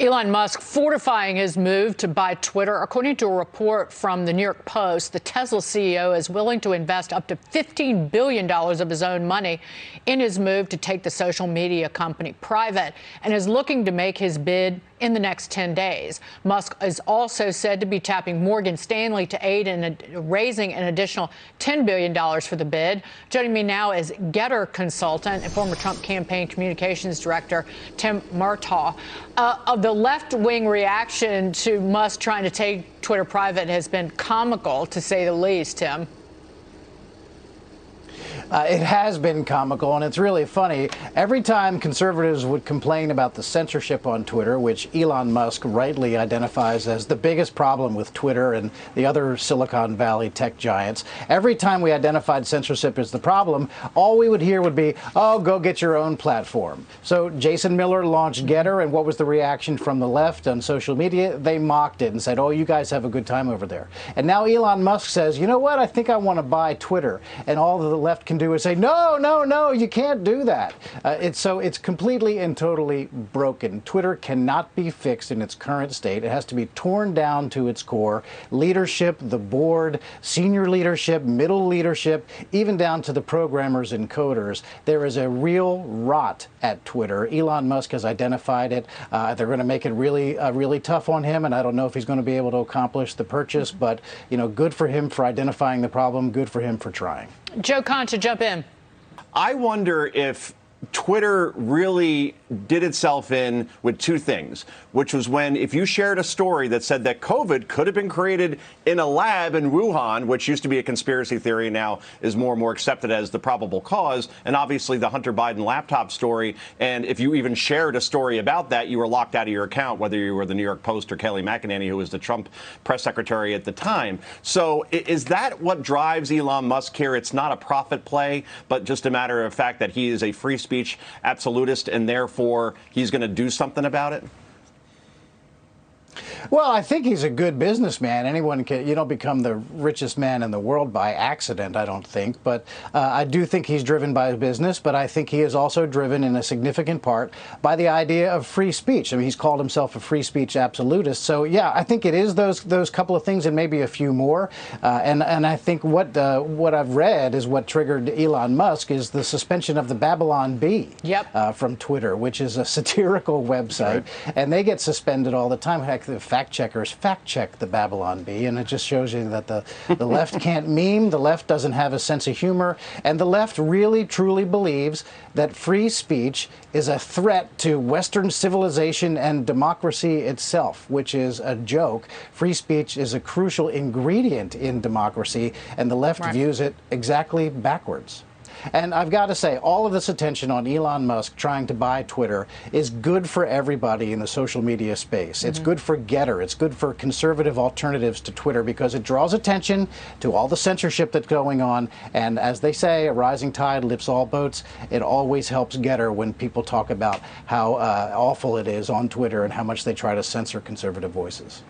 Elon Musk fortifying his move to buy Twitter. According to a report from the New York Post, the Tesla CEO is willing to invest up to $15 billion of his own money in his move to take the social media company private and is looking to make his bid in the next 10 days. Musk is also said to be tapping Morgan Stanley to aid in raising an additional $10 billion for the bid. Joining me now is Getter consultant and former Trump campaign communications director Tim Murtaugh. The left-wing reaction to Musk trying to take Twitter private has been comical, to say the least, Tim. It has been comical, and it's really funny. Every time conservatives would complain about the censorship on Twitter, which Elon Musk rightly identifies as the biggest problem with Twitter and the other Silicon Valley tech giants, every time we identified censorship as the problem, all we would hear would be, oh, go get your own platform. So Jason Miller launched Getter, and what was the reaction from the left on social media? They mocked it and said, oh, you guys have a good time over there. And now Elon Musk says, you know what, I think I want to buy Twitter. And all that the left can do is say, no, you can't do that. It's completely and totally broken. Twitter cannot be fixed in its current state. It has to be torn down to its core. Leadership, the board, senior leadership, middle leadership, even down to the programmers and coders. There is a real rot at Twitter. Elon Musk has identified it. They're going to make it really tough on him, and I don't know if he's going to be able to accomplish the purchase, but good for him for identifying the problem, good for him for trying. Joe Concha, jump in. I wonder if Twitter really did itself in with two things, which was when if you shared a story that said that COVID could have been created in a lab in Wuhan, which used to be a conspiracy theory, now is more and more accepted as the probable cause, and obviously the Hunter Biden laptop story, and if you even shared a story about that, you were locked out of your account, whether you were the New York Post or Kelly McEnany, who was the Trump press secretary at the time. So is that what drives Elon Musk here? It's not a profit play, but just a matter of fact that he is a free speech absolutist, and therefore he's going to do something about it? Well, I think he's a good businessman. Anyone can, you don't become the richest man in the world by accident, I don't think. But I do think he's driven by business, but I think he is also driven in a significant part by the idea of free speech. I mean, he's called himself a free speech absolutist. So, yeah, I think it is those couple of things and maybe a few more. And I think what I've read is what triggered Elon Musk is the suspension of the Babylon Bee from Twitter, which is a satirical website. Right. And they get suspended all the time. Heck, the fact checkers fact check the Babylon Bee, and it just shows you that the left can't meme, the left doesn't have a sense of humor, and the left really truly believes that free speech is a threat to Western civilization and democracy itself, which is a joke. Free speech is a crucial ingredient in democracy, and the left views it exactly backwards. And I've got to say, all of this attention on Elon Musk trying to buy Twitter is good for everybody in the social media space. It's good for Getter. It's good for conservative alternatives to Twitter because it draws attention to all the censorship that's going on. And as they say, a rising tide lifts all boats. It always helps Getter when people talk about how awful it is on Twitter and how much they try to censor conservative voices.